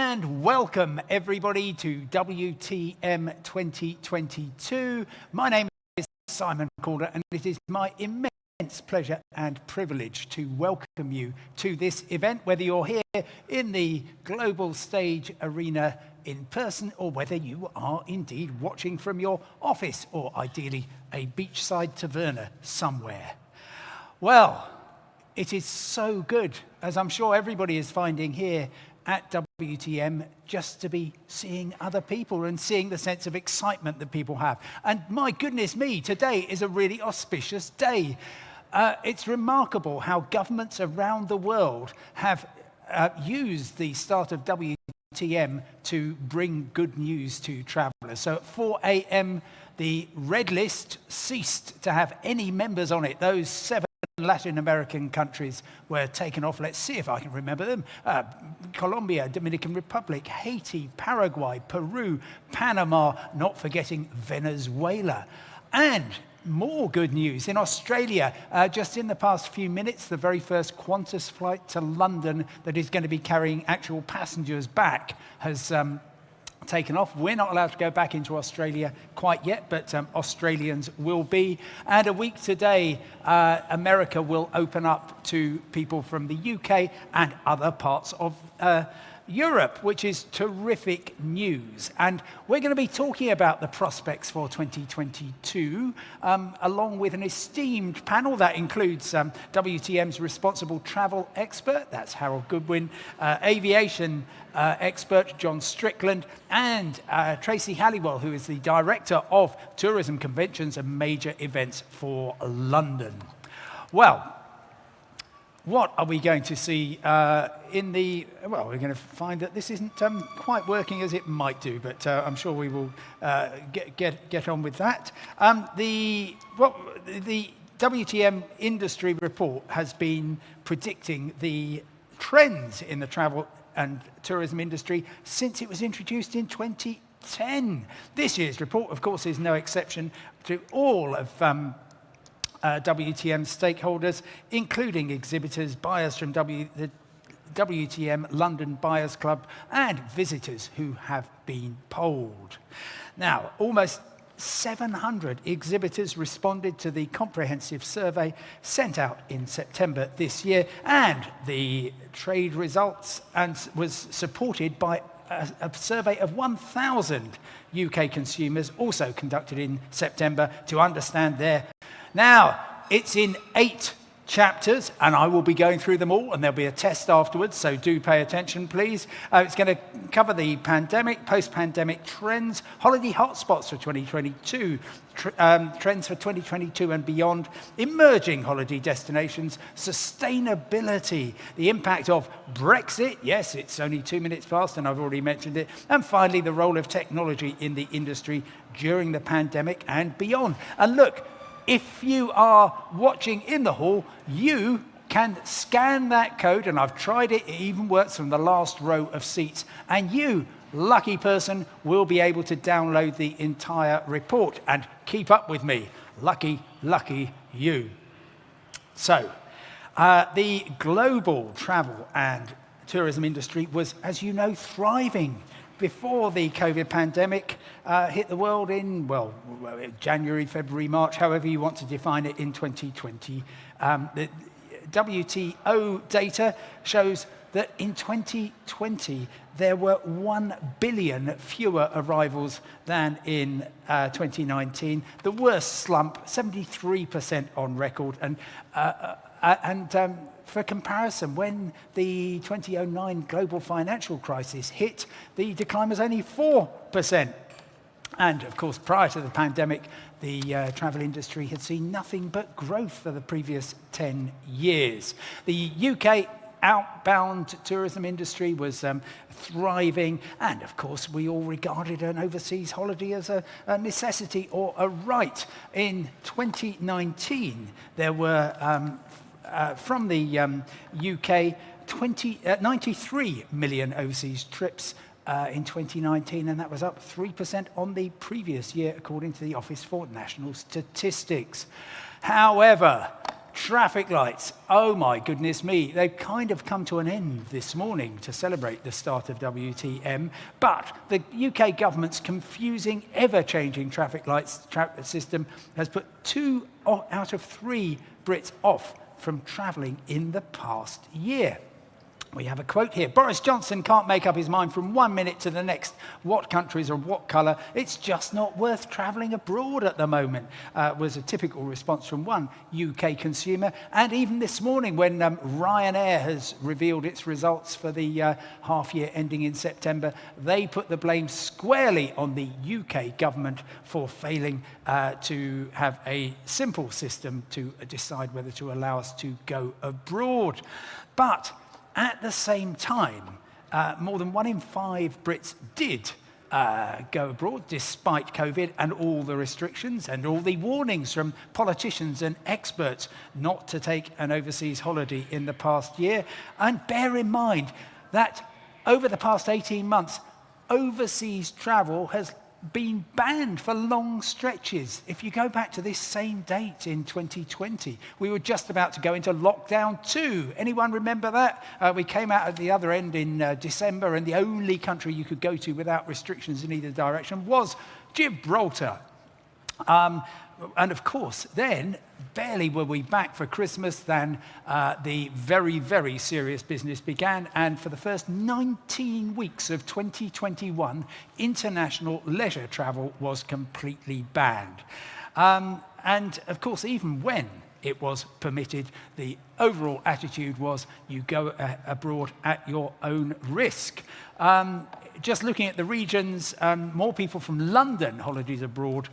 And welcome everybody to WTM 2022. My name is Simon Calder and it is my immense pleasure and privilege to welcome you to this event, whether you're here in the global stage arena in person or whether you are indeed watching from your office or ideally a beachside taverna somewhere. Well, it is so good, as I'm sure everybody is finding here at WTM, just to be seeing other people and seeing the sense of excitement that people have. And my goodness me, today is a really auspicious day. It's remarkable how governments around the world have used the start of WTM to bring good news to travellers. So at 4 a.m., the red list ceased to have any members on it. Those 7 Latin American countries were taken off. Let's see if I can remember them. Colombia, Dominican Republic, Haiti, Paraguay, Peru, Panama, not forgetting Venezuela. And more good news in Australia. Just in the past few minutes, the very first Qantas flight to London that is going to be carrying actual passengers back has taken off. We're not allowed to go back into Australia quite yet, but Australians will be. And a week today, America will open up to people from the UK and other parts of Europe, which is terrific news. And we're going to be talking about the prospects for 2022, along with an esteemed panel that includes WTM's responsible travel expert, that's Harold Goodwin, aviation expert John Strickland, and Tracy Halliwell, who is the Director of Tourism Conventions and Major Events for London. Well, what are we going to see well, we're going to find that this isn't quite working as it might do, but I'm sure we will get on with that. The WTM Industry Report has been predicting the trends in the travel and tourism industry since it was introduced in 2010. This year's report, of course, is no exception to all of WTM stakeholders, including exhibitors, buyers from the WTM London Buyers Club, and visitors who have been polled. Now, almost 700 exhibitors responded to the comprehensive survey sent out in September this year, and the trade results was supported by a survey of 1,000 UK consumers, also conducted in September, to understand their. Now, it's in 8 chapters, and I will be going through them all, and there'll be a test afterwards, so do pay attention, please. It's going to cover the pandemic, post-pandemic trends, holiday hotspots for 2022, trends for 2022 and beyond, emerging holiday destinations, sustainability, the impact of Brexit, yes, it's only 2 minutes past and I've already mentioned it, and finally the role of technology in the industry during the pandemic and beyond. And look, if you are watching in the hall, you can scan that code, and I've tried it, it even works from the last row of seats, and you, lucky person, will be able to download the entire report and keep up with me. Lucky, lucky you. So, the global travel and tourism industry was, as you know, thriving before the COVID pandemic hit the world in, well, January, February, March, however you want to define it, in 2020. The WTO data shows that in 2020, there were 1 billion fewer arrivals than in 2019. The worst slump, 73% on record. And for comparison, when the 2009 global financial crisis hit, the decline was only 4%. And of course, prior to the pandemic, the travel industry had seen nothing but growth for the previous 10 years. The UK outbound tourism industry was thriving, and of course we all regarded an overseas holiday as a necessity or a right. In 2019, there were from the UK 93 million overseas trips in 2019, and that was up 3% on the previous year, according to the Office for National Statistics. However, Traffic lights, oh my goodness me, they've kind of come to an end this morning to celebrate the start of WTM, but the UK government's confusing, ever-changing traffic lights system has put 2 out of 3 Brits off from travelling in the past year. We have a quote here. Boris Johnson can't make up his mind from 1 minute to the next what countries or what colour. It's just not worth travelling abroad at the moment, was a typical response from one UK consumer. And even this morning when Ryanair has revealed its results for the half year ending in September, they put the blame squarely on the UK government for failing to have a simple system to decide whether to allow us to go abroad. But at the same time, more than 1 in 5 Brits did go abroad despite COVID and all the restrictions and all the warnings from politicians and experts not to take an overseas holiday in the past year. And bear in mind that over the past 18 months, overseas travel has been banned for long stretches. If you go back to this same date in 2020, we were just about to go into lockdown 2. Anyone remember that? We came out at the other end in December, and the only country you could go to without restrictions in either direction was Gibraltar. And of course, then, barely were we back for Christmas than the very, very serious business began. And for the first 19 weeks of 2021, international leisure travel was completely banned. And of course, even when it was permitted, the overall attitude was you go abroad at your own risk. Just looking at the regions, more people from London holidays abroad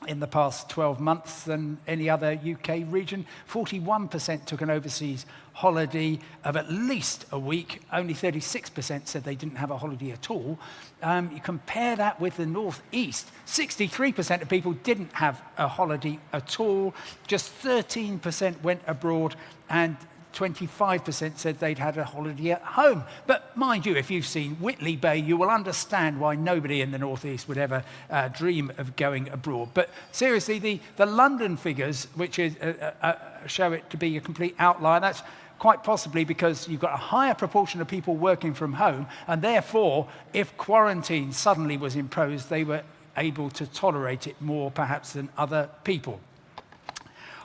in the past 12 months than any other UK region. 41% took an overseas holiday of at least a week. Only 36% said they didn't have a holiday at all. You compare that with the North East. 63% of people didn't have a holiday at all. Just 13% went abroad, and 25% said they'd had a holiday at home. But mind you, if you've seen Whitley Bay, you will understand why nobody in the North East would ever dream of going abroad. But seriously, the London figures, which is, show it to be a complete outlier, that's quite possibly because you've got a higher proportion of people working from home, and therefore, if quarantine suddenly was imposed, they were able to tolerate it more perhaps than other people.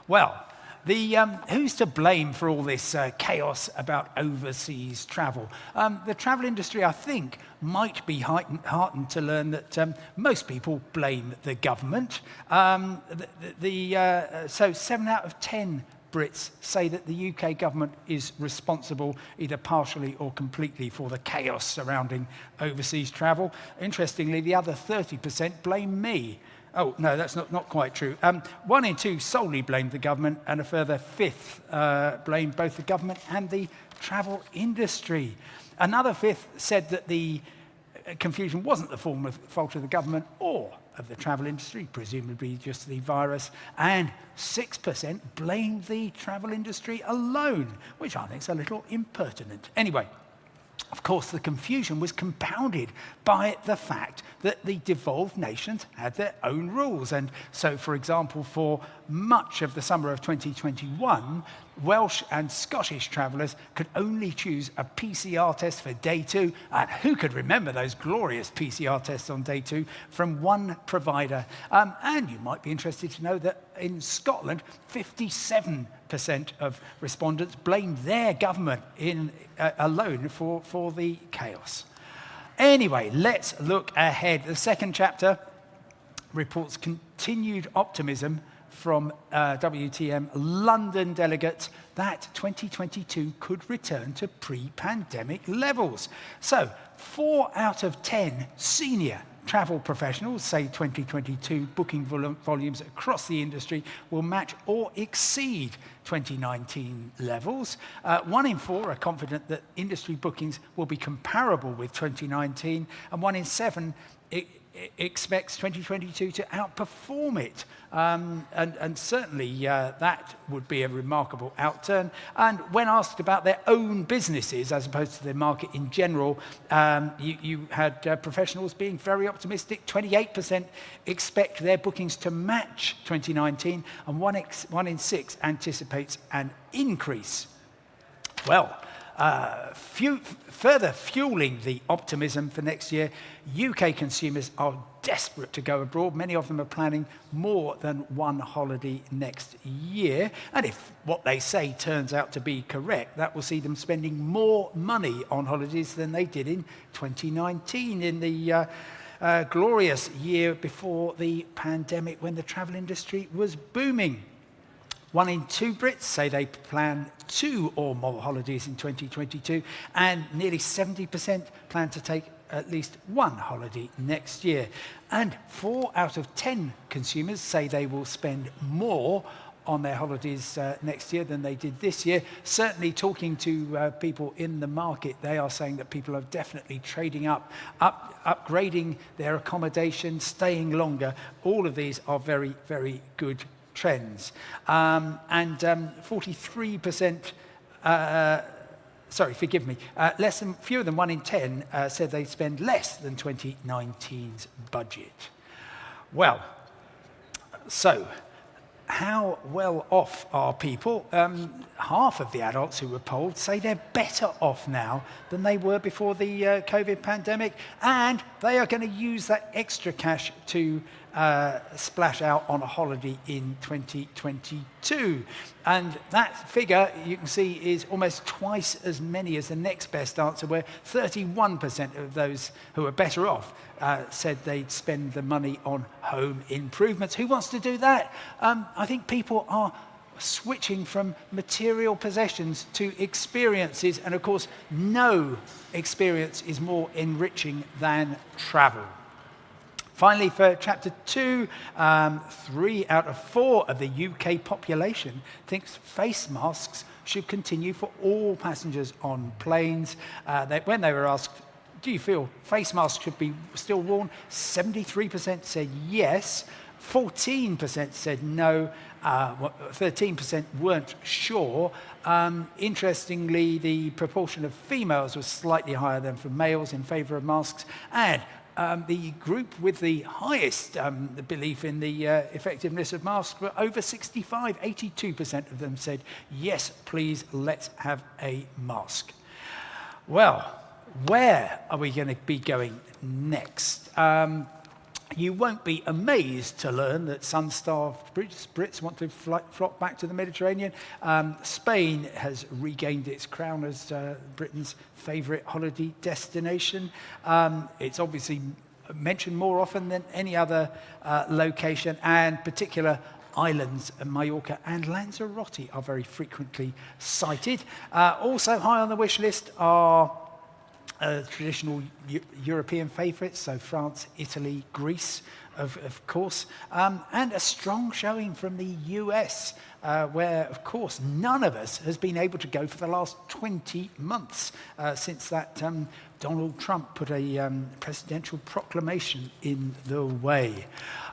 Well, who's to blame for all this chaos about overseas travel? The travel industry, I think, might be heartened to learn that most people blame the government. So 7 out of 10 Brits say that the UK government is responsible either partially or completely for the chaos surrounding overseas travel. Interestingly, the other 30% blame me. Oh, no, that's not quite true. 1 in 2 solely blamed the government, and a further fifth blamed both the government and the travel industry. Another fifth said that the confusion wasn't the fault of the government or of the travel industry, presumably just the virus, and 6% blamed the travel industry alone, which I think is a little impertinent. Anyway, of course, the confusion was compounded by the fact that the devolved nations had their own rules. And so, for example, for much of the summer of 2021, Welsh and Scottish travellers could only choose a PCR test for day 2, and who could remember those glorious PCR tests on day 2, from one provider. And you might be interested to know that in Scotland, 57% of respondents blamed their government alone for the chaos. Anyway, let's look ahead. The second chapter reports continued optimism from WTM London delegates that 2022 could return to pre-pandemic levels. So 4 out of 10 senior travel professionals say 2022 booking volumes across the industry will match or exceed 2019 levels. 1 in 4 are confident that industry bookings will be comparable with 2019, and 1 in 7 expects 2022 to outperform it. And certainly that would be a remarkable outturn. And when asked about their own businesses, as opposed to the market in general, you had professionals being very optimistic. 28% expect their bookings to match 2019, and one in six anticipates an increase. Well, further fueling the optimism for next year, UK consumers are desperate to go abroad. Many of them are planning more than one holiday next year. And if what they say turns out to be correct, that will see them spending more money on holidays than they did in 2019, in the glorious year before the pandemic, when the travel industry was booming. 1 in 2 Brits say they plan 2 or more holidays in 2022, and nearly 70% plan to take at least 1 holiday next year. And 4 out of 10 consumers say they will spend more on their holidays next year than they did this year. Certainly, talking to people in the market, they are saying that people are definitely trading up, upgrading their accommodation, staying longer. All of these are very, very good trends. And 43%, fewer than 1 in 10 said they'd spend less than 2019's budget. Well, so how well off are people? Half of the adults who were polled say they're better off now than they were before the COVID pandemic, and they are going to use that extra cash to splash out on a holiday in 2022. And that figure, you can see, is almost twice as many as the next best answer, where 31% of those who are better off said they'd spend the money on home improvements. Who wants to do that? I think people are switching from material possessions to experiences, and of course, no experience is more enriching than travel. Finally, for Chapter 2, 3 out of 4 of the UK population thinks face masks should continue for all passengers on planes. When they were asked, do you feel face masks should be still worn? 73% said yes, 14% said no, 13% weren't sure. Interestingly, the proportion of females was slightly higher than for males in favour of masks, and the group with the highest belief in the effectiveness of masks were over 65. 82% of them said, yes, please, let's have a mask. Well, where are we going to be going next? You won't be amazed to learn that sun-starved Brits want to flock back to the Mediterranean. Spain has regained its crown as Britain's favourite holiday destination. It's obviously mentioned more often than any other location, and particular islands, Mallorca and Lanzarote, are very frequently cited. Also high on the wish list are traditional European favourites, so France, Italy, Greece, of course, and a strong showing from the US, where, of course, none of us has been able to go for the last 20 months since that Donald Trump put a presidential proclamation in the way.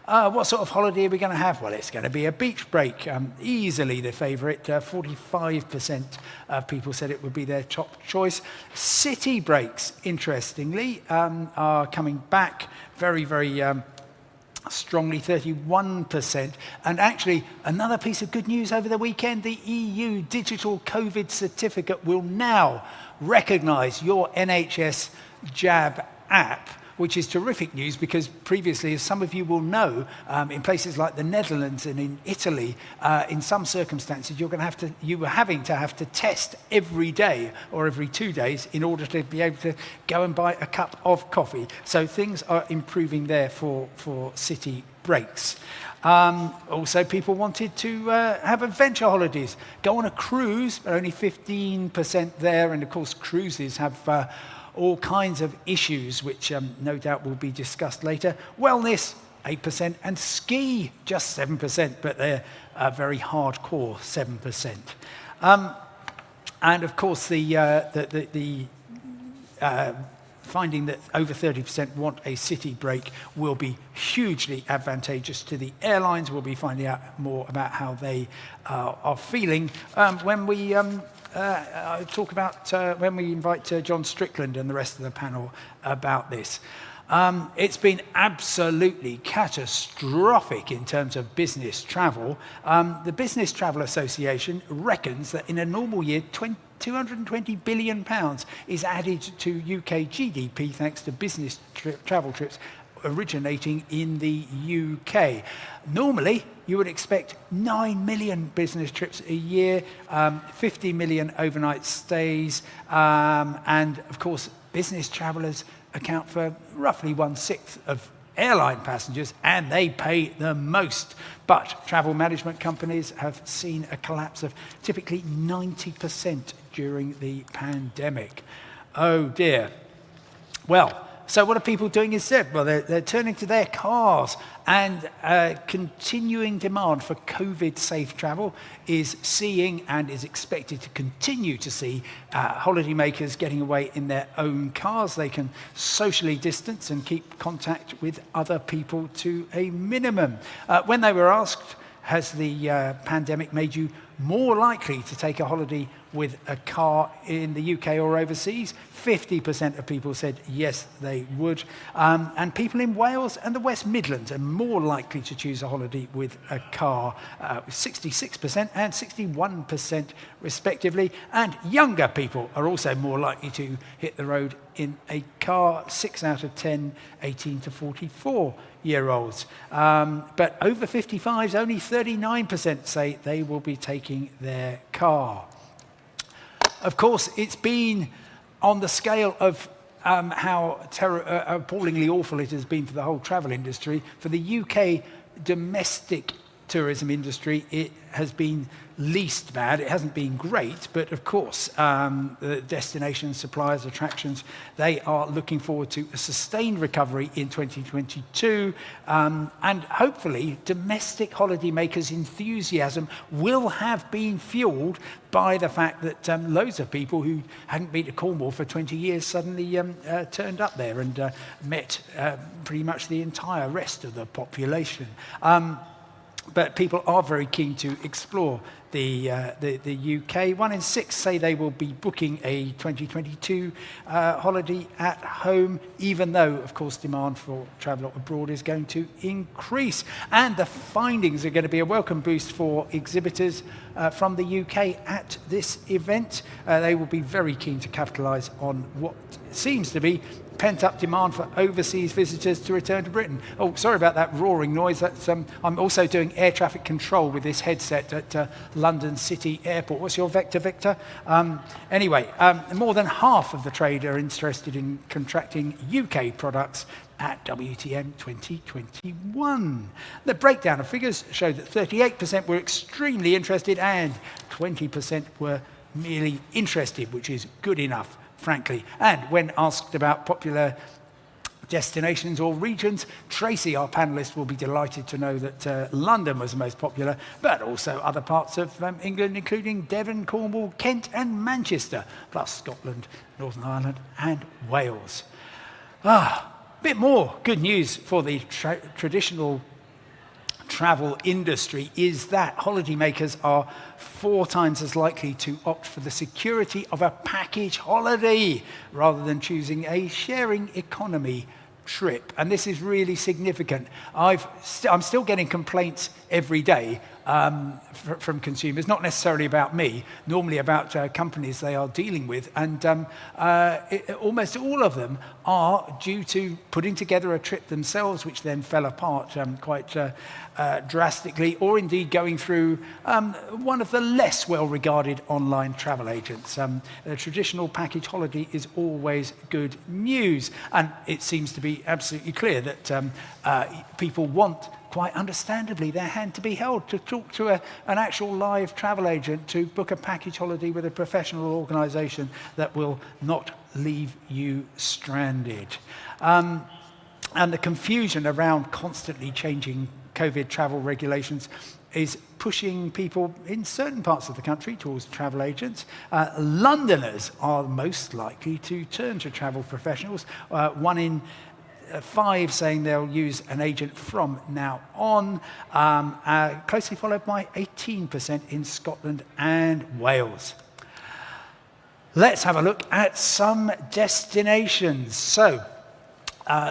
What sort of holiday are we going to have? Well, it's going to be a beach break, easily the favourite. 45% of people said it would be their top choice. City breaks, interestingly, are coming back very, very strongly, 31%. And actually, another piece of good news over the weekend, the EU digital COVID certificate will now recognise your NHS jab app, which is terrific news, because previously, as some of you will know, in places like the Netherlands and in Italy, in some circumstances, you were having to have to test every day or every 2 days in order to be able to go and buy a cup of coffee. So things are improving there for city breaks. Also, people wanted to have adventure holidays, go on a cruise, but only 15% there. And of course, cruises have all kinds of issues, which no doubt will be discussed later. Wellness, 8%, and ski, just 7%, but they're very hardcore 7%. And of course, the finding that over 30% want a city break will be hugely advantageous to the airlines. We'll be finding out more about how they are feeling when we talk about when we invite John Strickland and the rest of the panel about this. It's been absolutely catastrophic in terms of business travel. The Business Travel Association reckons that in a normal year, £220 billion is added to UK GDP thanks to business travel trips originating in the UK. Normally, you would expect 9 million business trips a year, 50 million overnight stays, and of course, business travellers account for roughly 1/6 of airline passengers, and they pay the most. But travel management companies have seen a collapse of typically 90% during the pandemic. Oh dear. Well, so what are people doing instead? Well, they're turning to their cars, and continuing demand for COVID-safe travel is seeing and is expected to continue to see holidaymakers getting away in their own cars. They can socially distance and keep contact with other people to a minimum. When they were asked, has the pandemic made you more likely to take a holiday with a car in the UK or overseas? 50% of people said yes, they would. And people in Wales and the West Midlands are more likely to choose a holiday with a car, 66% and 61% respectively. And younger people are also more likely to hit the road in a car, 6 out of 10, 18 to 44-year-olds. But over 55s, only 39% say they will be taking their car. Of course, it's been on the scale of how appallingly awful it has been for the whole travel industry. For the UK domestic tourism industry, it has been least bad. It hasn't been great, but of course, the destination suppliers, attractions, they are looking forward to a sustained recovery in 2022, and hopefully domestic holidaymakers' enthusiasm will have been fueled by the fact that loads of people who hadn't been to Cornwall for 20 years suddenly turned up there and met pretty much the entire rest of the population. But people are very keen to explore the UK. 1 in 6 say they will be booking a 2022 holiday at home, even though, of course, demand for travel abroad is going to increase. And the findings are going to be a welcome boost for exhibitors from the UK at this event. They will be very keen to capitalise on what seems to be pent-up demand for overseas visitors to return to Britain. Oh, sorry about that roaring noise. That's, I'm also doing air traffic control with this headset at London City Airport. What's your vector, Victor? Anyway, more than half of the trade are interested in contracting UK products at WTM 2021. The breakdown of figures showed that 38% were extremely interested and 20% were merely interested, which is good enough, frankly. And when asked about popular destinations or regions, Tracy, our panellist, will be delighted to know that London was the most popular, but also other parts of England, including Devon, Cornwall, Kent and Manchester, plus Scotland, Northern Ireland and Wales. Bit more good news for the traditional travel industry is that holidaymakers are 4 times as likely to opt for the security of a package holiday rather than choosing a sharing economy trip. And this is really significant. I'm still getting complaints every day from consumers, not necessarily about me, normally about companies they are dealing with. And almost all of them are due to putting together a trip themselves, which then fell apart quite drastically, or indeed going through one of the less well-regarded online travel agents. A traditional package holiday is always good news, and it seems to be absolutely clear that people want, quite understandably, their hand to be held, to talk to an actual live travel agent, to book a package holiday with a professional organisation that will not leave you stranded. And the confusion around constantly changing COVID travel regulations is pushing people in certain parts of the country towards travel agents. Londoners are most likely to turn to travel professionals. 1 in 5 saying they'll use an agent from now on, closely followed by 18% in Scotland and Wales. Let's have a look at some destinations. So,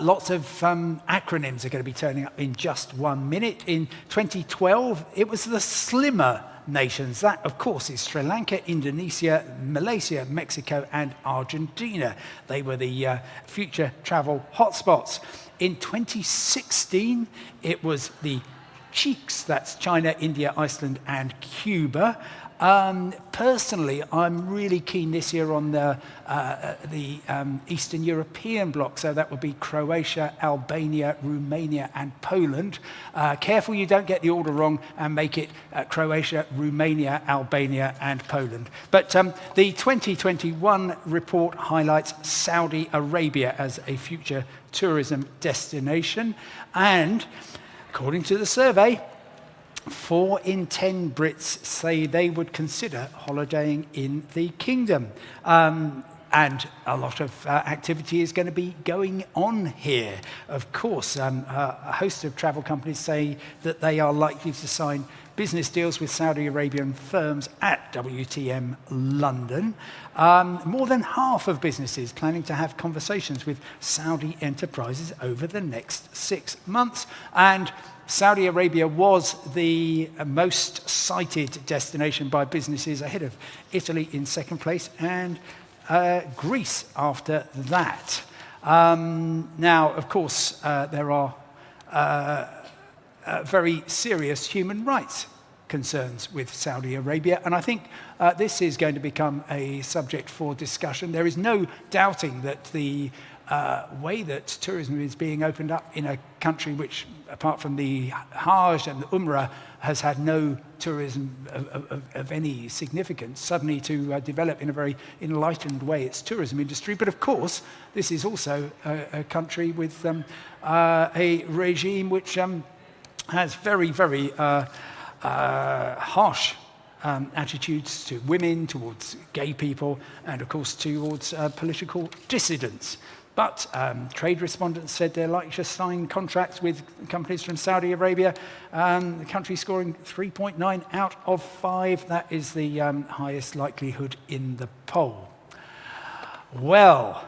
lots of acronyms are going to be turning up in just 1 minute. In 2012, it was the slimmer nations. That, of course, is Sri Lanka, Indonesia, Malaysia, Mexico, and Argentina. They were the future travel hotspots. In 2016, it was the cheeks. That's China, India, Iceland, and Cuba. Personally, I'm really keen this year on the Eastern European bloc, so that would be Croatia, Albania, Romania, and Poland. Careful you don't get the order wrong and make it Croatia, Romania, Albania, and Poland. But the 2021 report highlights Saudi Arabia as a future tourism destination, and according to the survey, 4 in 10 Brits say they would consider holidaying in the kingdom. And a lot of activity is going to be going on here. Of course, a host of travel companies say that they are likely to sign business deals with Saudi Arabian firms at WTM London. More than half of businesses planning to have conversations with Saudi enterprises over the next 6 months. And Saudi Arabia was the most cited destination by businesses, ahead of Italy in second place and Greece after that. Now, of course, there are very serious human rights concerns with Saudi Arabia, and I think this is going to become a subject for discussion. There is no doubting that the way that tourism is being opened up in a country which, apart from the Hajj and the Umrah, has had no tourism of any significance, suddenly to develop in a very enlightened way its tourism industry. But of course, this is also a country with a regime which has very, very harsh attitudes to women, towards gay people, and of course towards political dissidents. But trade respondents said they're likely to sign contracts with companies from Saudi Arabia. The country scoring 3.9 out of 5. That is the highest likelihood in the poll. Well,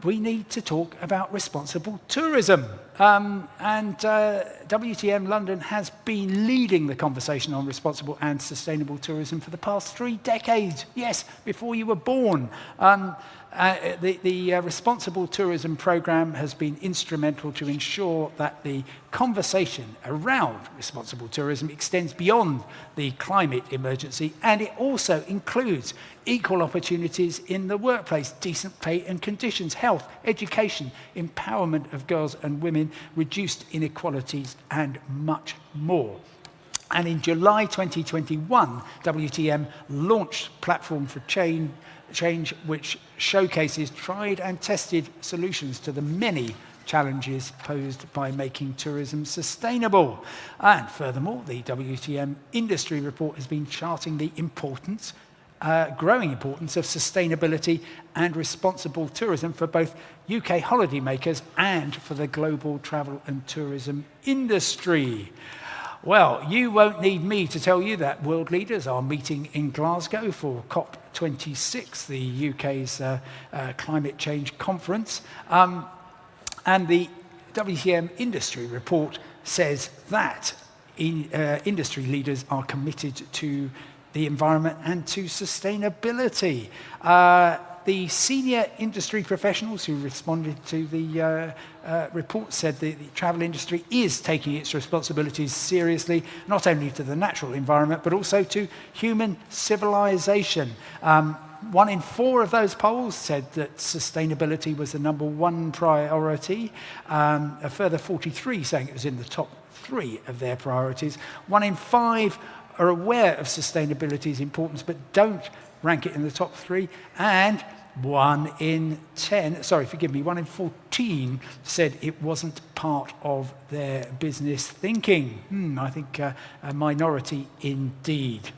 we need to talk about responsible tourism. And WTM London has been leading the conversation on responsible and sustainable tourism for the past 3 decades. Yes, before you were born. The Responsible Tourism Programme has been instrumental to ensure that the conversation around responsible tourism extends beyond the climate emergency, and it also includes equal opportunities in the workplace, decent pay and conditions, health, education, empowerment of girls and women, reduced inequalities, and much more. And in July 2021, WTM launched Platform for Change, which showcases tried and tested solutions to the many challenges posed by making tourism sustainable. And furthermore, the WTM Industry Report has been charting the importance, growing importance of sustainability and responsible tourism for both UK holidaymakers and for the global travel and tourism industry. Well, you won't need me to tell you that world leaders are meeting in Glasgow for COP26, the UK's climate change conference. And the WTM Industry Report says that industry leaders are committed to the environment and to sustainability. The senior industry professionals who responded to the report said that the travel industry is taking its responsibilities seriously, not only to the natural environment, but also to human civilization. 1 in 4 of those polls said that sustainability was the #1 priority. A further 43 saying it was in the top 3 of their priorities. 1 in 5 are aware of sustainability's importance, but don't rank it in the top 3. And 1 in 14 said it wasn't part of their business thinking. I think a minority indeed.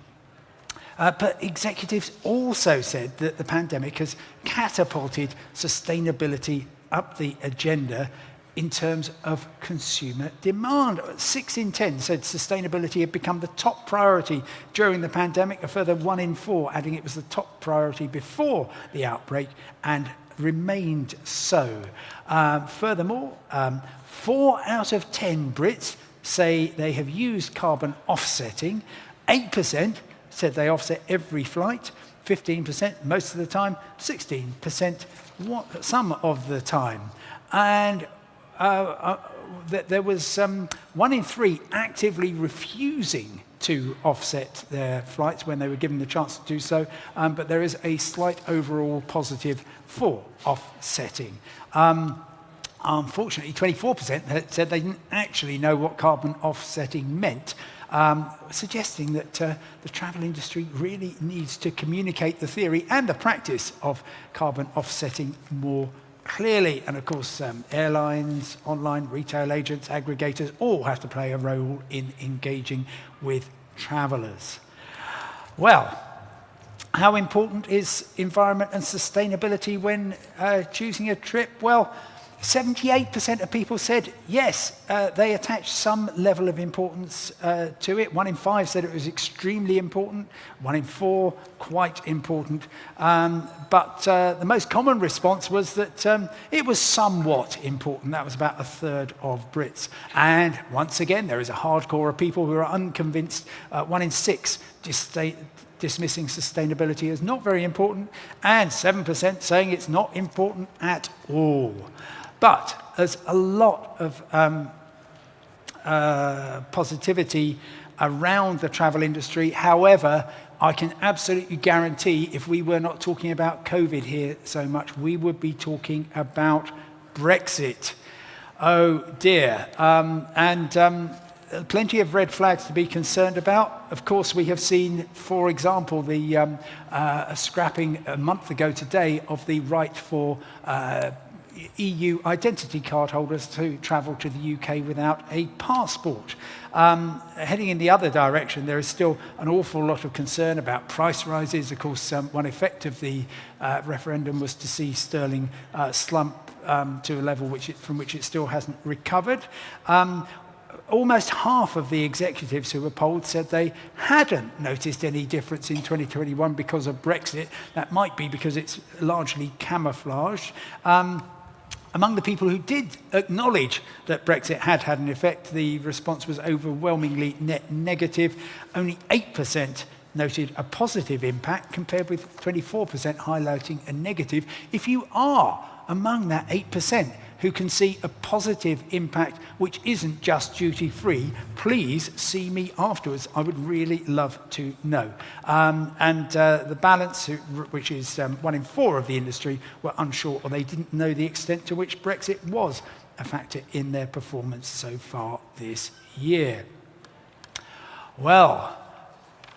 But executives also said that the pandemic has catapulted sustainability up the agenda in terms of consumer demand. 6 in 10 said sustainability had become the top priority during the pandemic, a further 1 in 4 adding it was the top priority before the outbreak and remained so. Furthermore, 4 out of 10 Brits say they have used carbon offsetting. 8% said they offset every flight, 15% most of the time, 16% some of the time. And there was 1 in 3 actively refusing to offset their flights when they were given the chance to do so, but there is a slight overall positive for offsetting. Unfortunately, 24% said they didn't actually know what carbon offsetting meant, suggesting that the travel industry really needs to communicate the theory and the practice of carbon offsetting more clearly. And of course, airlines, online retail agents, aggregators all have to play a role in engaging with travellers. Well, how important is environment and sustainability when choosing a trip? Well, 78% of people said yes, they attached some level of importance to it. 1 in 5 said it was extremely important. 1 in 4, quite important. But the most common response was that it was somewhat important. That was about a third of Brits. And once again, there is a hardcore of people who are unconvinced. 1 in 6 dismissing sustainability as not very important, and 7% saying it's not important at all. But there's a lot of positivity around the travel industry. However, I can absolutely guarantee if we were not talking about COVID here so much, we would be talking about Brexit. Oh dear. Plenty of red flags to be concerned about. Of course, we have seen, for example, the scrapping a month ago today of the right for EU identity card holders to travel to the UK without a passport. Heading in the other direction, there is still an awful lot of concern about price rises. Of course, one effect of the referendum was to see sterling slump to a level from which it still hasn't recovered. Almost half of the executives who were polled said they hadn't noticed any difference in 2021 because of Brexit. That might be because it's largely camouflaged. Among the people who did acknowledge that Brexit had an effect, the response was overwhelmingly net negative. Only 8% noted a positive impact, compared with 24% highlighting a negative. If you are among that 8% who can see a positive impact which isn't just duty-free, please see me afterwards. I would really love to know. The balance, which is 1 in 4 of the industry, were unsure, or they didn't know the extent to which Brexit was a factor in their performance so far this year. Well,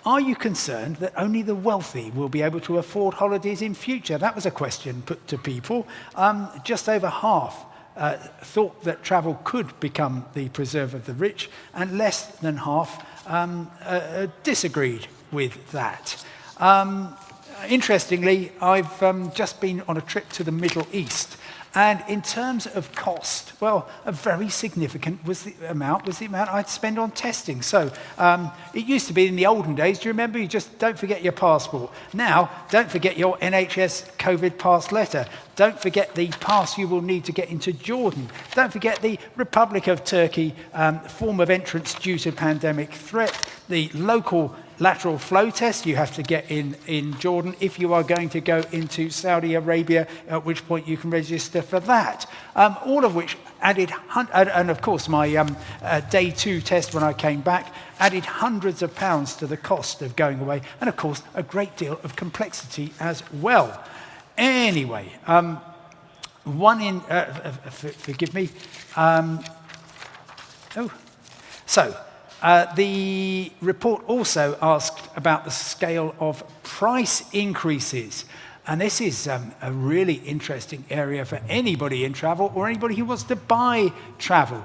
are you concerned that only the wealthy will be able to afford holidays in future? That was a question put to people. Just over half thought that travel could become the preserve of the rich, and less than half disagreed with that. Interestingly, I've just been on a trip to the Middle East, and in terms of cost, well, a very significant was the amount I'd spend on testing. So it used to be in the olden days, do you remember? You just don't forget your passport. Now, don't forget your NHS COVID pass letter. Don't forget the pass you will need to get into Jordan. Don't forget the Republic of Turkey form of entrance due to pandemic threat, the local lateral flow test you have to get in Jordan if you are going to go into Saudi Arabia, at which point you can register for that. All of which added, and of course my day 2 test when I came back, added hundreds of pounds to the cost of going away, and of course a great deal of complexity as well. Anyway, forgive me. The report also asked about the scale of price increases. And this is a really interesting area for anybody in travel or anybody who wants to buy travel.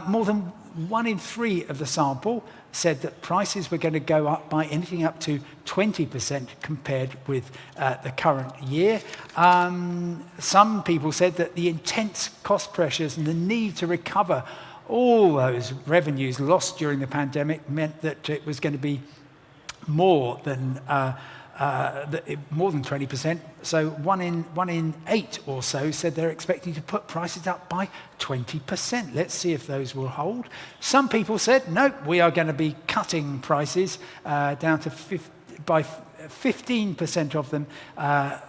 More than 1 in 3 of the sample said that prices were going to go up by anything up to 20% compared with the current year. Some people said that the intense cost pressures and the need to recover all those revenues lost during the pandemic meant that it was going to be more than 20%. So one in 8 or so said they're expecting to put prices up by 20%. Let's see if those will hold. Some people said, no, we are going to be cutting prices down to 15% of them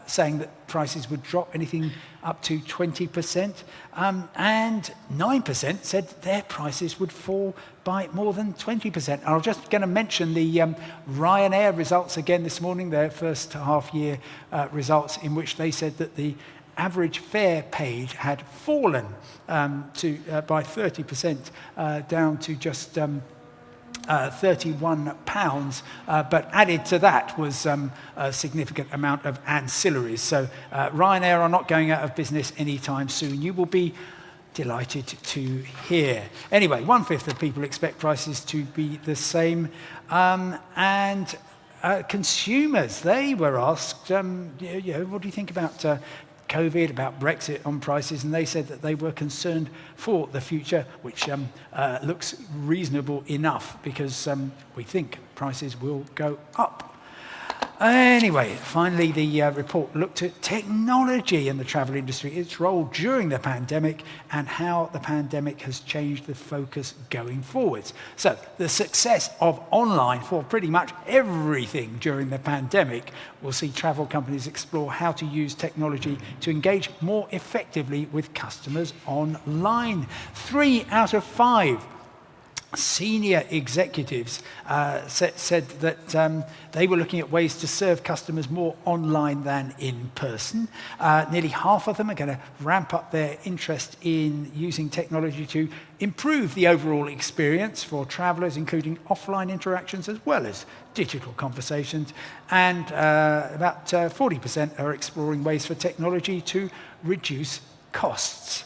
saying that prices would drop anything up to 20%. And 9% said their prices would fall by more than 20%. I'm just going to mention the Ryanair results again this morning, their first half-year results, in which they said that the average fare paid had fallen by 30% down to just £31, but added to that was a significant amount of ancillaries. So Ryanair are not going out of business anytime soon. You will be delighted to hear. Anyway, 1/5 of people expect prices to be the same. And consumers, they were asked, what do you think about COVID, about Brexit on prices, and they said that they were concerned for the future, which looks reasonable enough because we think prices will go up. Anyway, finally, the report looked at technology in the travel industry, its role during the pandemic, and how the pandemic has changed the focus going forwards. So, the success of online for pretty much everything during the pandemic will see travel companies explore how to use technology to engage more effectively with customers online. 3 out of 5 senior executives said that they were looking at ways to serve customers more online than in person. Nearly half of them are going to ramp up their interest in using technology to improve the overall experience for travellers, including offline interactions as well as digital conversations. And about 40% are exploring ways for technology to reduce costs.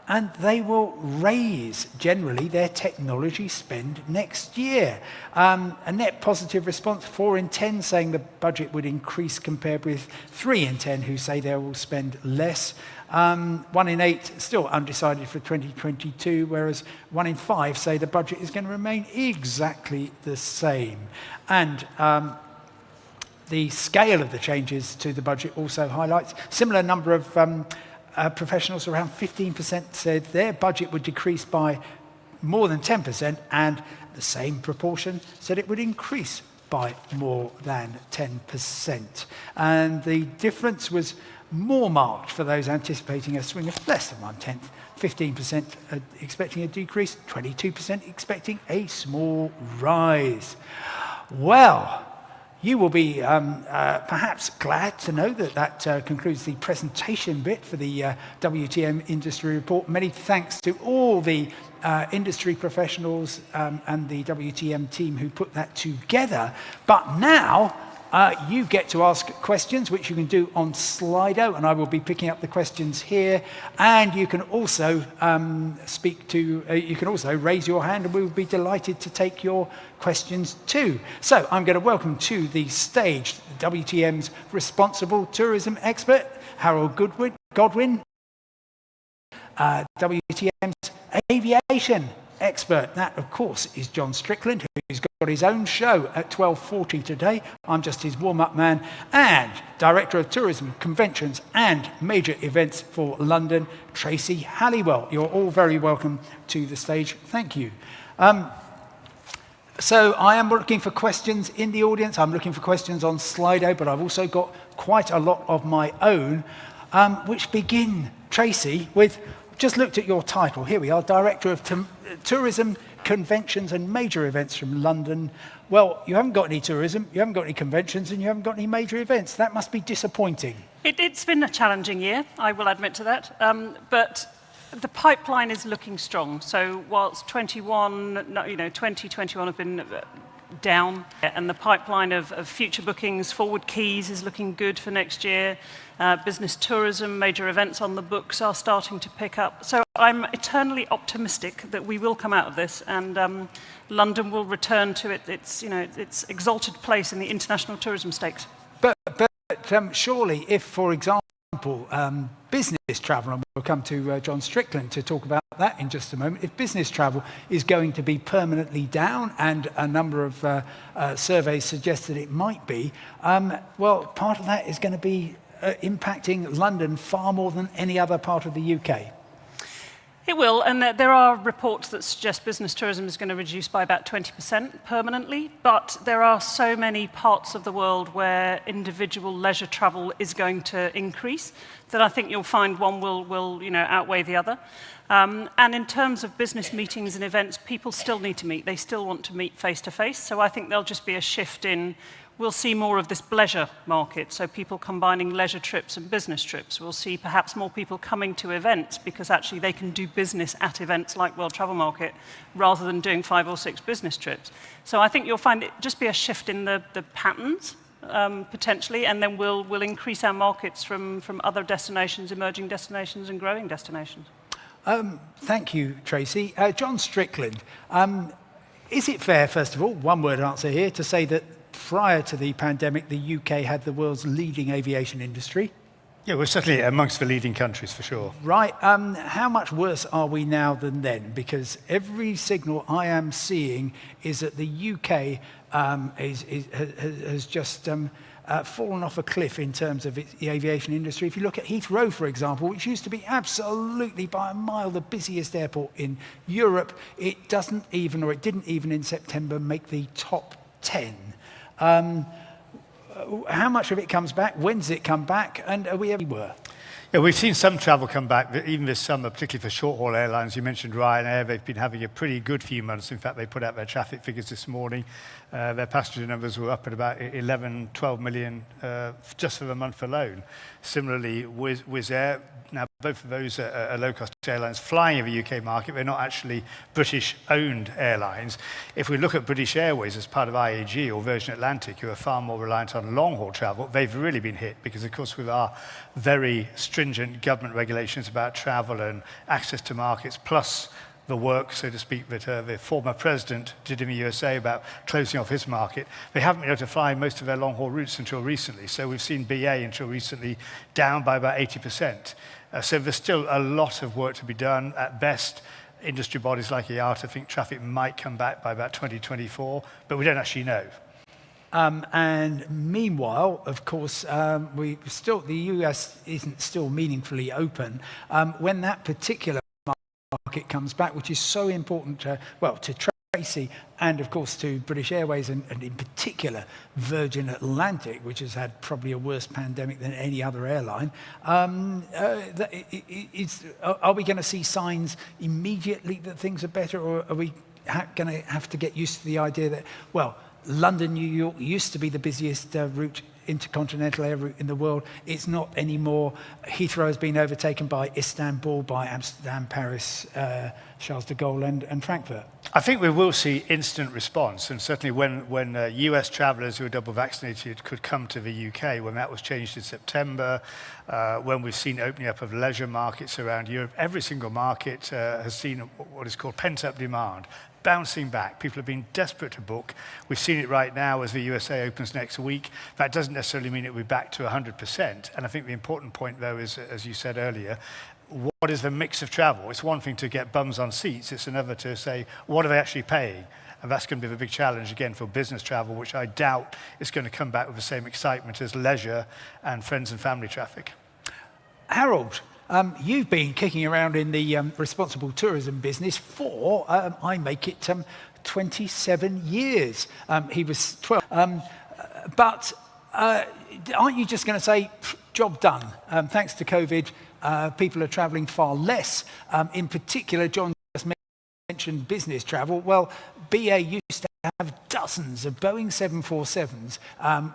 And they will raise, generally, their technology spend next year. A net positive response, 4 in 10 saying the budget would increase compared with 3 in 10 who say they will spend less. 1 in 8 still undecided for 2022, whereas 1 in 5 say the budget is going to remain exactly the same. And the scale of the changes to the budget also highlights similar number of professionals, around 15%, said their budget would decrease by more than 10%, and the same proportion said it would increase by more than 10%. And the difference was more marked for those anticipating a swing of less than 1/10. 15% expecting a decrease, 22% expecting a small rise. Well, you will be perhaps glad to know that that concludes the presentation bit for the WTM Industry Report. Many thanks to all the industry professionals and the WTM team who put that together. But now you get to ask questions, which you can do on Slido, and I will be picking up the questions here. And you can also you can also raise your hand, and we will be delighted to take your questions too. So I'm going to welcome to the stage WTM's responsible tourism expert, Harold Godwin, WTM's aviation expert. That, of course, is John Strickland, who's got his own show at 12:40 today. I'm just his warm-up man. And Director of Tourism, Conventions and Major Events for London, Tracy Halliwell. You're all very welcome to the stage. Thank you. So I am looking for questions in the audience. I'm looking for questions on Slido, but I've also got quite a lot of my own, which begin, Tracy, with, just looked at your title. Here we are, Director of Tourism, Conventions and Major Events from London. Well, you haven't got any tourism, you haven't got any conventions, and you haven't got any major events. That must be disappointing. It's been a challenging year, I will admit to that. But the pipeline is looking strong. So whilst 2021 have been down, and the pipeline of future bookings, forward keys is looking good for next year. Business tourism, major events on the books are starting to pick up. So I'm eternally optimistic that we will come out of this, and London will return to its exalted place in the international tourism stakes. But surely, if, for example, business travel, and we'll come to John Strickland to talk about that in just a moment, if business travel is going to be permanently down, and a number of surveys suggest that it might be, well, part of that is going to be impacting London far more than any other part of the UK. It will, and there are reports that suggest business tourism is going to reduce by about 20% permanently, but there are so many parts of the world where individual leisure travel is going to increase that I think you'll find one will outweigh the other. And in terms of business meetings and events, people still need to meet. They still want to meet face-to-face, so I think there'll just be a shift in. We'll see more of this leisure market, so people combining leisure trips and business trips. We'll see perhaps more people coming to events because actually they can do business at events like World Travel Market rather than doing 5 or 6 business trips. So I think you'll find it just be a shift in the patterns, potentially, and then we'll increase our markets from other destinations, emerging destinations and growing destinations. Thank you, Tracy. John Strickland, is it fair, first of all, one-word answer here, to say that prior to the pandemic, the UK had the world's leading aviation industry? Yeah, we're certainly amongst the leading countries, for sure. Right. How much worse are we now than then? Because every signal I am seeing is that the UK has just fallen off a cliff in terms of the aviation industry. If you look at Heathrow, for example, which used to be absolutely by a mile the busiest airport in Europe, it doesn't even, or it didn't even in September, make the top 10. How much of it comes back? When does it come back? And are we everywhere? Yeah, we've seen some travel come back, even this summer, particularly for short-haul airlines. You mentioned Ryanair. They've been having a pretty good few months. In fact, they put out their traffic figures this morning. Their passenger numbers were up at about 11, 12 million just for the month alone. Similarly, Wizz Air, now both of those are low-cost airlines flying in the UK market. They're not actually British-owned airlines. If we look at British Airways as part of IAG or Virgin Atlantic, who are far more reliant on long-haul travel, they've really been hit because, of course, with our very stringent government regulations about travel and access to markets, plus the work, so to speak, that the former president did in the USA about closing off his market, they haven't been able to fly most of their long-haul routes until recently. So we've seen BA until recently down by about 80%. So there's still a lot of work to be done. At best, industry bodies like IATA think traffic might come back by about 2024, but we don't actually know. And meanwhile, of course, the US isn't still meaningfully open. When that particular market comes back, which is so important to Tracy and, of course, to British Airways and in particular Virgin Atlantic, which has had probably a worse pandemic than any other airline, are we going to see signs immediately that things are better, or are we going to have to get used to the idea that, well, London, New York used to be the busiest intercontinental air route in the world. It's not anymore. Heathrow has been overtaken by Istanbul, by Amsterdam, Paris, Charles de Gaulle and Frankfurt. I think we will see instant response, and certainly when US travellers who are double vaccinated could come to the UK, when that was changed in September, when we've seen opening up of leisure markets around Europe, every single market has seen what is called pent-up demand. Bouncing back. People have been desperate to book. We've seen it right now as the USA opens next week. That doesn't necessarily mean it will be back to 100%. And I think the important point, though, is, as you said earlier, what is the mix of travel? It's one thing to get bums on seats. It's another to say, what are they actually paying? And that's going to be the big challenge, again, for business travel, which I doubt is going to come back with the same excitement as leisure and friends and family traffic. Harold, you've been kicking around in the responsible tourism business for, I make it, 27 years. He was 12. But aren't you just going to say, job done? Thanks to COVID, people are travelling far less. In particular, John just mentioned business travel. Well, BA used to have dozens of Boeing 747s,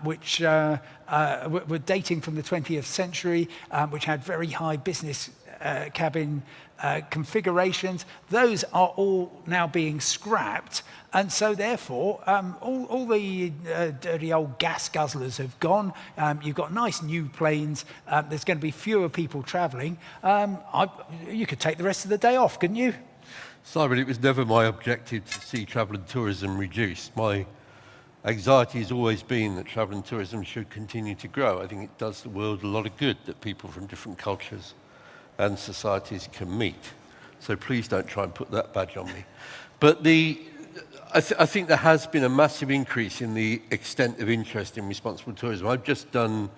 which were dating from the 20th century, which had very high business cabin configurations, those are all now being scrapped. And so therefore, all the dirty old gas guzzlers have gone. You've got nice new planes. There's going to be fewer people travelling. You could take the rest of the day off, couldn't you? Simon, it was never my objective to see travel and tourism reduced. My anxiety has always been that travel and tourism should continue to grow. I think it does the world a lot of good that people from different cultures and societies can meet. So please don't try and put that badge on me. But I think there has been a massive increase in the extent of interest in responsible tourism. I've just done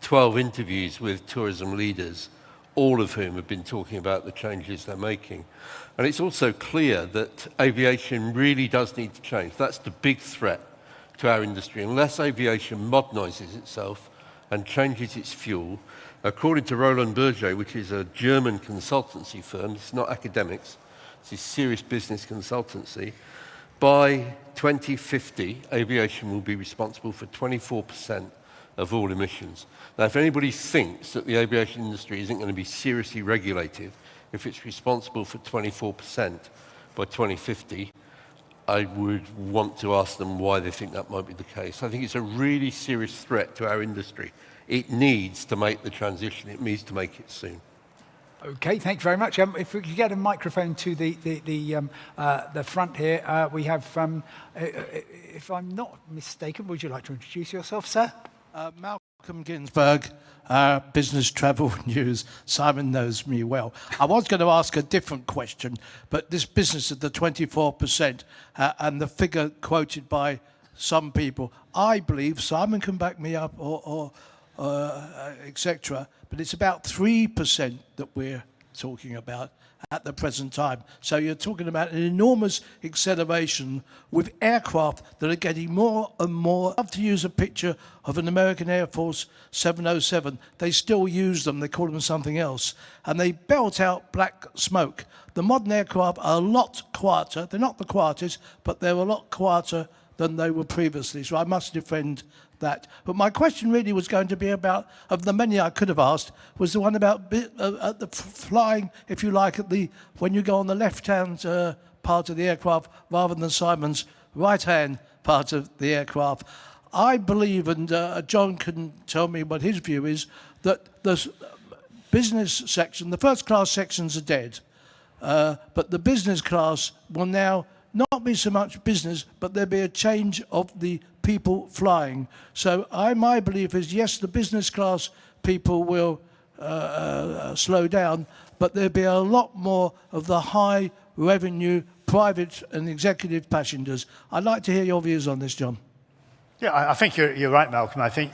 12 interviews with tourism leaders, all of whom have been talking about the changes they're making. And it's also clear that aviation really does need to change. That's the big threat to our industry. Unless aviation modernises itself and changes its fuel, according to Roland Berger, which is a German consultancy firm, it's not academics, it's a serious business consultancy, by 2050, aviation will be responsible for 24% of all emissions. Now, if anybody thinks that the aviation industry isn't going to be seriously regulated if it's responsible for 24% by 2050, I would want to ask them why they think that might be the case. I think it's a really serious threat to our industry. It needs to make the transition. It needs to make it soon. Okay, thank you very much. If we could get a microphone to the front here, we have, if I'm not mistaken, would you like to introduce yourself, sir? Malcolm Ginsberg, Business Travel News. Simon knows me well. I was going to ask a different question, but this business of the 24% and the figure quoted by some people, I believe, Simon can back me up or etc., but it's about 3% that we're talking about at the present time. So you're talking about an enormous acceleration with aircraft that are getting more and more. I love to use a picture of an American Air Force 707. They still use them. They call them something else. And they belt out black smoke. The modern aircraft are a lot quieter. They're not the quietest, but they're a lot quieter than they were previously. So I must defend that. But my question really was going to be about, of the many I could have asked, was the one about the flying, if you like, when you go on the left-hand part of the aircraft rather than Simon's right-hand part of the aircraft. I believe, and John can tell me what his view is, that the business section, the first-class sections are dead, but the business class will now not be so much business, but there'll be a change of the people flying. So my belief is, yes, the business class people will slow down, but there'll be a lot more of the high revenue private and executive passengers. I'd like to hear your views on this, John. Yeah, I think you're right, Malcolm. I think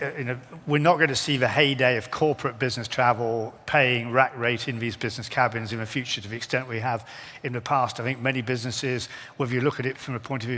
we're not going to see the heyday of corporate business travel paying rack rate in these business cabins in the future to the extent we have in the past. I think many businesses, whether you look at it from a point of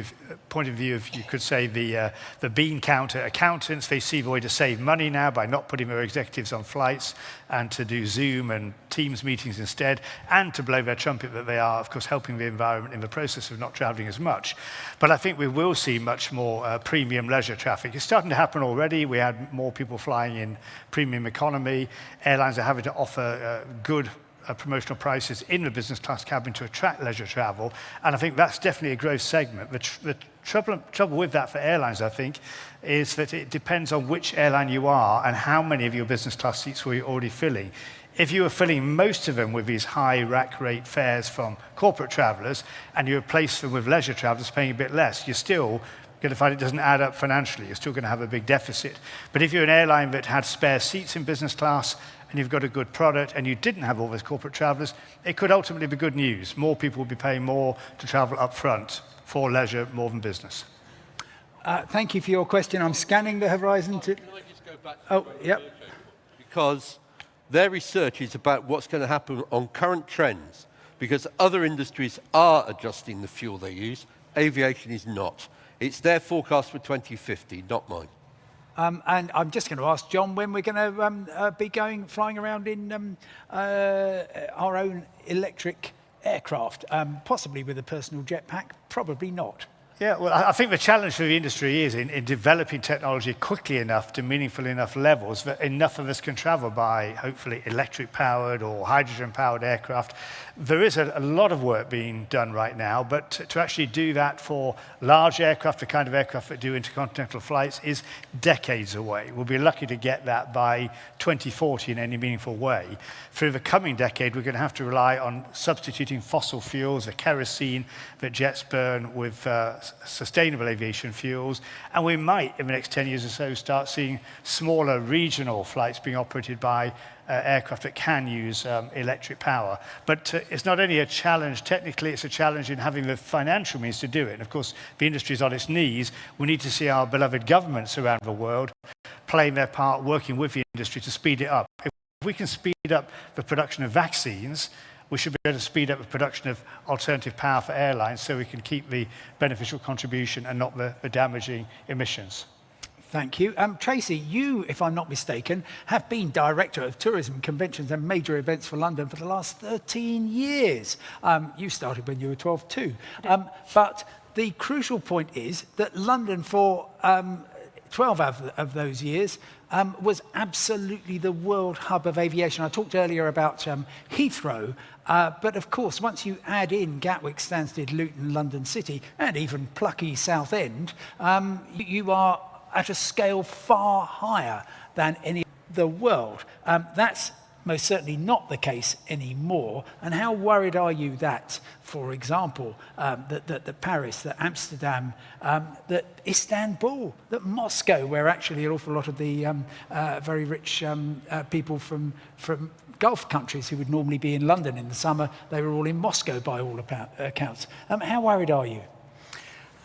view of, you could say, the bean counter accountants, they see the way to save money now by not putting their executives on flights and to do Zoom and Teams meetings instead, and to blow their trumpet that they are, of course, helping the environment in the process of not traveling as much. But I think we will see much more premium leisure traffic. It's starting to happen already. We had more people flying in premium economy. Airlines are having to offer good promotional prices in the business class cabin to attract leisure travel. And I think that's definitely a growth segment. The trouble with that for airlines, I think, is that it depends on which airline you are and how many of your business class seats were you already filling. If you were filling most of them with these high rack rate fares from corporate travelers and you replace them with leisure travelers paying a bit less, you're still going to find it doesn't add up financially. You're still going to have a big deficit. But if you're an airline that had spare seats in business class and you've got a good product and you didn't have all those corporate travelers, it could ultimately be good news. More people will be paying more to travel up front for leisure more than business. Thank you for your question. I'm scanning the horizon to... Can I just go back to yep. Because their research is about what's going to happen on current trends, because other industries are adjusting the fuel they use. Aviation is not. It's their forecast for 2050, not mine. And I'm just going to ask John when we're going to be flying around in our own electric aircraft, possibly with a personal jetpack, probably not. Yeah, well, I think the challenge for the industry is in developing technology quickly enough to meaningful enough levels that enough of us can travel by, hopefully, electric-powered or hydrogen-powered aircraft. There is a lot of work being done right now, but to actually do that for large aircraft, the kind of aircraft that do intercontinental flights, is decades away. We'll be lucky to get that by 2040 in any meaningful way. Through the coming decade, we're going to have to rely on substituting fossil fuels, the kerosene that jets burn, with sustainable aviation fuels, and we might, in the next 10 years or so, start seeing smaller regional flights being operated by aircraft that can use electric power. But it's not only a challenge technically, it's a challenge in having the financial means to do it. And of course, the industry is on its knees. We need to see our beloved governments around the world playing their part, working with the industry to speed it up. If we can speed up the production of vaccines, we should be able to speed up the production of alternative power for airlines so we can keep the beneficial contribution and not the damaging emissions. Thank you. Tracy, you, if I'm not mistaken, have been Director of Tourism, Conventions and Major Events for London for the last 13 years. You started when you were 12 too. But the crucial point is that London, for 12 of those years, was absolutely the world hub of aviation. I talked earlier about Heathrow, but of course, once you add in Gatwick, Stansted, Luton, London City, and even plucky Southend, you are at a scale far higher than any of the world. That's most certainly not the case anymore. And how worried are you that, for example, that Paris, that Amsterdam, that Istanbul, that Moscow, where actually an awful lot of the very rich people from Gulf countries who would normally be in London in the summer, they were all in Moscow by all accounts. How worried are you?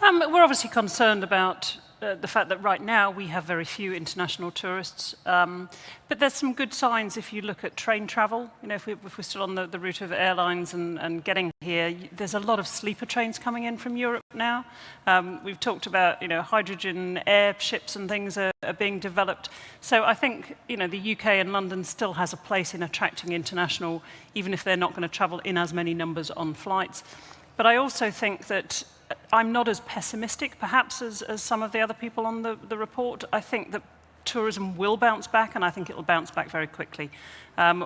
We're obviously concerned about the fact that right now we have very few international tourists. But there's some good signs if you look at train travel. You know, if we're still on the route of airlines and getting here, there's a lot of sleeper trains coming in from Europe now. We've talked about, you know, hydrogen airships and things are being developed. So I think, you know, the UK and London still has a place in attracting international, even if they're not going to travel in as many numbers on flights. But I also think that I'm not as pessimistic, perhaps, as some of the other people on the report. I think that tourism will bounce back, and I think it will bounce back very quickly.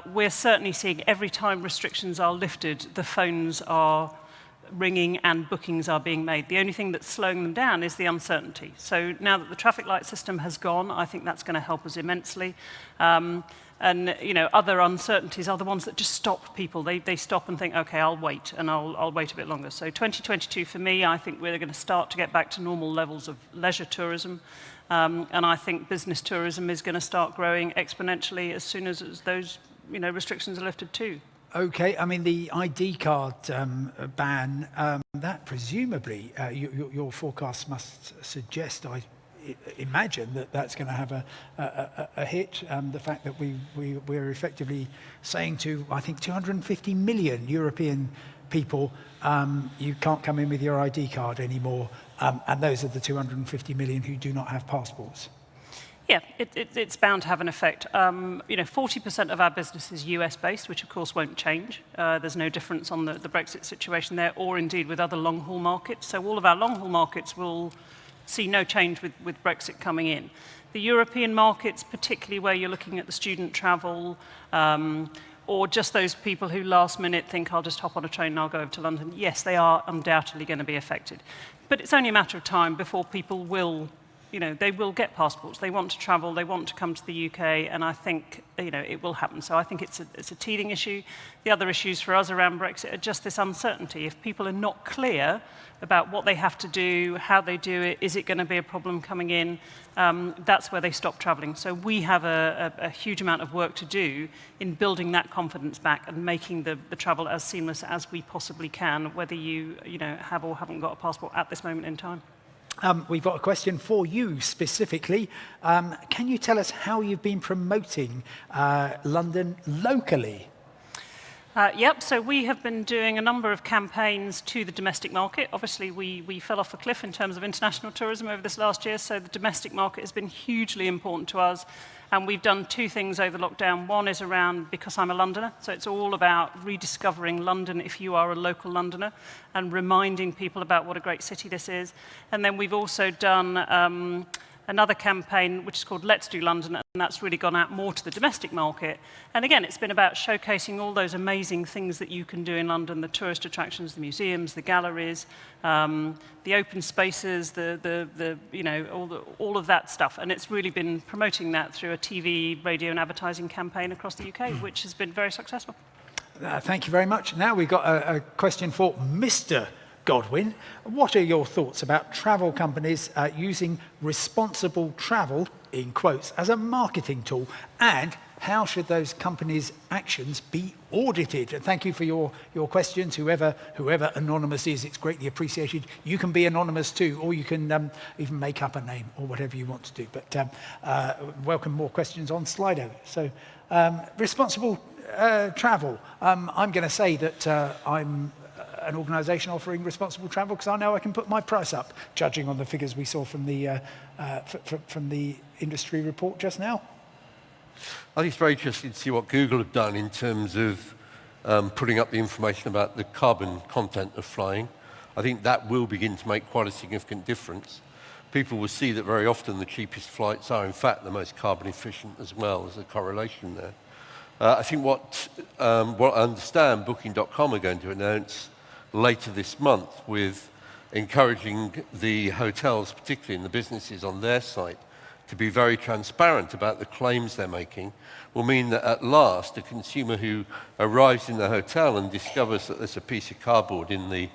We're certainly seeing every time restrictions are lifted, the phones are ringing and bookings are being made. The only thing that's slowing them down is the uncertainty. So now that the traffic light system has gone, I think that's going to help us immensely. And you know, other uncertainties are the ones that just stop people. They stop and think, okay, I'll wait, and I'll wait a bit longer. So 2022 for me, I think we're going to start to get back to normal levels of leisure tourism, and I think business tourism is going to start growing exponentially as soon as those, you know, restrictions are lifted too. Okay, I mean, the ID card ban, that presumably your forecast must suggest, I imagine, that that's going to have a hit. The fact that we're effectively saying to, I think, 250 million European people, you can't come in with your ID card anymore, and those are the 250 million who do not have passports. Yeah, it's bound to have an effect. You know, 40% of our business is US-based, which of course won't change. There's no difference on the Brexit situation there, or indeed with other long-haul markets. So all of our long-haul markets will see no change with Brexit coming in. The European markets, particularly where you're looking at the student travel, or just those people who last minute think, I'll just hop on a train and I'll go over to London, yes, they are undoubtedly going to be affected. But it's only a matter of time before people will, you know, they will get passports. They want to travel, they want to come to the UK, and I think, you know, it will happen. So I think it's a teething issue. The other issues for us around Brexit are just this uncertainty. If people are not clear about what they have to do, how they do it, is it going to be a problem coming in, that's where they stop travelling. So we have a huge amount of work to do in building that confidence back and making the travel as seamless as we possibly can, whether you know, have or haven't got a passport at this moment in time. We've got a question for you specifically. Can you tell us how you've been promoting London locally? Yep, so we have been doing a number of campaigns to the domestic market. Obviously, we fell off a cliff in terms of international tourism over this last year, so the domestic market has been hugely important to us. And we've done two things over lockdown. One is around Because I'm a Londoner, so it's all about rediscovering London if you are a local Londoner and reminding people about what a great city this is. And then we've also done another campaign which is called Let's Do London, and that's really gone out more to the domestic market. And again, it's been about showcasing all those amazing things that you can do in London, the tourist attractions, the museums, the galleries, the open spaces, all of that stuff. And it's really been promoting that through a TV, radio and advertising campaign across the UK, which has been very successful. Thank you very much. Now we've got a question for Mr. Godwin. What are your thoughts about travel companies using responsible travel, in quotes, as a marketing tool? And how should those companies' actions be audited? And thank you for your questions. Whoever anonymous is, it's greatly appreciated. You can be anonymous too, or you can even make up a name or whatever you want to do. But welcome more questions on Slido. So responsible travel. I'm going to say that I'm an organisation offering responsible travel because I know I can put my price up, judging on the figures we saw from the industry report just now. I think it's very interesting to see what Google have done in terms of putting up the information about the carbon content of flying. I think that will begin to make quite a significant difference. People will see that very often the cheapest flights are in fact the most carbon efficient as well. There's a correlation there. I think what I understand Booking.com are going to announce later this month with encouraging the hotels, particularly in the businesses on their site, to be very transparent about the claims they're making, will mean that at last a consumer who arrives in the hotel and discovers that there's a piece of cardboard in the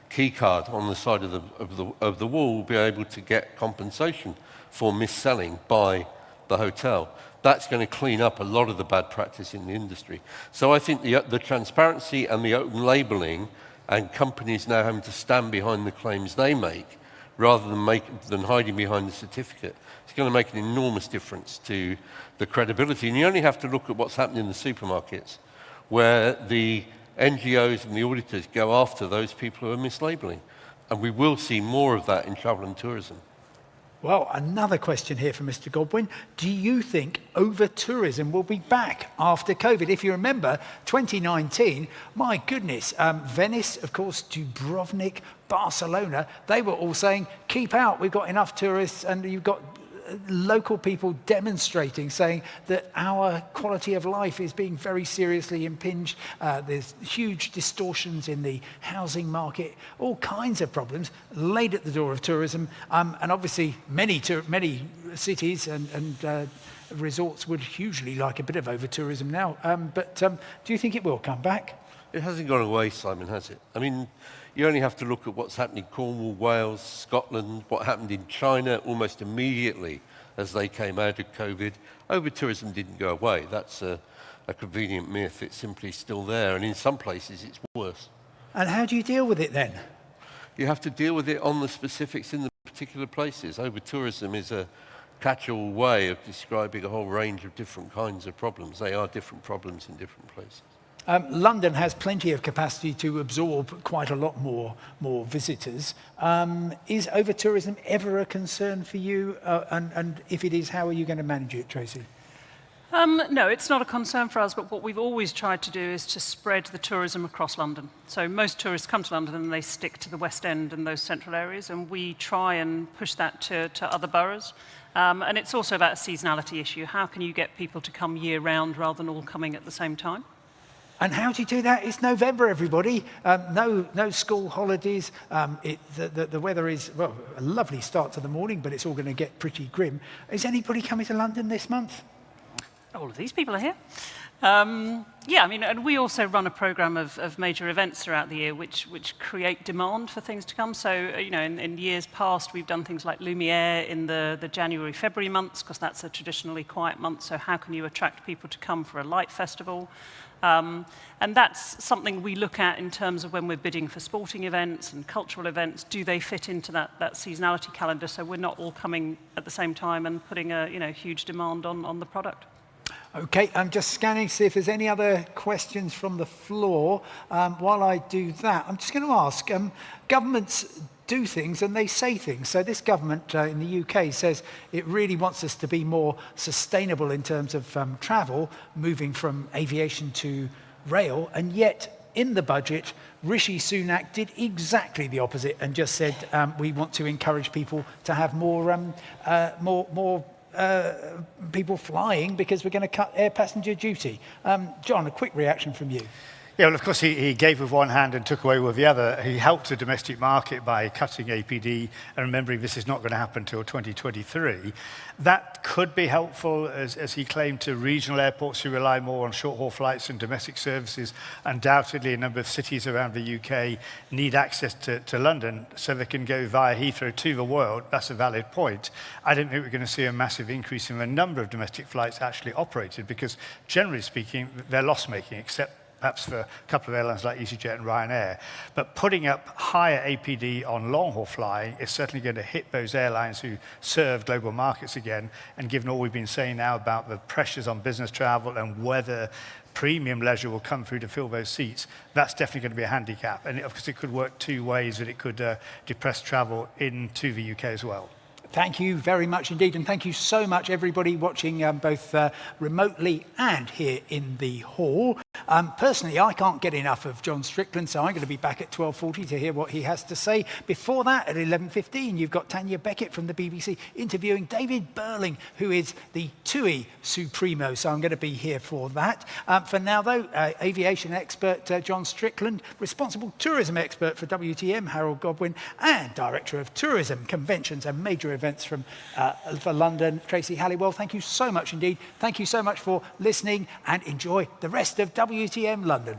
key card on the side of the wall will be able to get compensation for mis-selling by the hotel. That's going to clean up a lot of the bad practice in the industry. So I think the transparency and the open labelling and companies now having to stand behind the claims they make rather than hiding behind the certificate, it's going to make an enormous difference to the credibility. And you only have to look at what's happening in the supermarkets, where the NGOs and the auditors go after those people who are mislabeling. And we will see more of that in travel and tourism. Well, another question here from Mr. Godwin. Do you think over-tourism will be back after COVID? If you remember, 2019, my goodness, Venice, of course, Dubrovnik, Barcelona, they were all saying, keep out, we've got enough tourists, and you've got local people demonstrating, saying that our quality of life is being very seriously impinged. There's huge distortions in the housing market, all kinds of problems laid at the door of tourism. And obviously, many cities and resorts would hugely like a bit of over-tourism now. But do you think it will come back? It hasn't gone away, Simon, has it? I mean, you only have to look at what's happening in Cornwall, Wales, Scotland, what happened in China almost immediately as they came out of COVID. Over-tourism didn't go away. That's a convenient myth. It's simply still there. And in some places, it's worse. And how do you deal with it then? You have to deal with it on the specifics in the particular places. Over-tourism is a catch-all way of describing a whole range of different kinds of problems. They are different problems in different places. London has plenty of capacity to absorb quite a lot more visitors. Is over-tourism ever a concern for you? And if it is, how are you going to manage it, Tracy? No, it's not a concern for us, but what we've always tried to do is to spread the tourism across London. So most tourists come to London and they stick to the West End and those central areas, and we try and push that to other boroughs. And it's also about a seasonality issue. How can you get people to come year-round rather than all coming at the same time? And how do you do that? It's November, everybody. No school holidays. The weather is, well, a lovely start to the morning, but it's all going to get pretty grim. Is anybody coming to London this month? All of these people are here. Yeah, I mean, and we also run a programme of major events throughout the year which create demand for things to come. So, you know, in years past, we've done things like Lumiere in the January, February months, because that's a traditionally quiet month. So how can you attract people to come for a light festival? And that's something we look at in terms of when we're bidding for sporting events and cultural events. Do they fit into that seasonality calendar so we're not all coming at the same time and putting a huge demand on the product? Okay, I'm just scanning to see if there's any other questions from the floor. While I do that, I'm just going to ask, governments do things and they say things. So this government in the UK says it really wants us to be more sustainable in terms of travel, moving from aviation to rail, and yet in the budget, Rishi Sunak did exactly the opposite and just said we want to encourage people to have more people flying because we're going to cut air passenger duty. John, a quick reaction from you. Yeah, well, of course, he gave with one hand and took away with the other. He helped the domestic market by cutting APD, and remembering this is not going to happen until 2023. That could be helpful, as he claimed, to regional airports who rely more on short-haul flights and domestic services. Undoubtedly, a number of cities around the UK need access to London so they can go via Heathrow to the world. That's a valid point. I don't think we're going to see a massive increase in the number of domestic flights actually operated because, generally speaking, they're loss-making, except perhaps for a couple of airlines like EasyJet and Ryanair. But putting up higher APD on long-haul flying is certainly going to hit those airlines who serve global markets again. And given all we've been saying now about the pressures on business travel and whether premium leisure will come through to fill those seats, that's definitely going to be a handicap. And of course, it could work two ways, that it could depress travel into the UK as well. Thank you very much indeed, and thank you so much everybody watching both remotely and here in the hall. Personally, I can't get enough of John Strickland, so I'm going to be back at 12:40 to hear what he has to say. Before that, at 11:15, you've got Tanya Beckett from the BBC interviewing David Burling, who is the TUI Supremo, so I'm going to be here for that. For now, though, aviation expert John Strickland, responsible tourism expert for WTM, Harold Godwin, and Director of Tourism, Conventions and Major Events for London, Tracy Halliwell. Thank you so much indeed. Thank you so much for listening, and enjoy the rest of WTM London.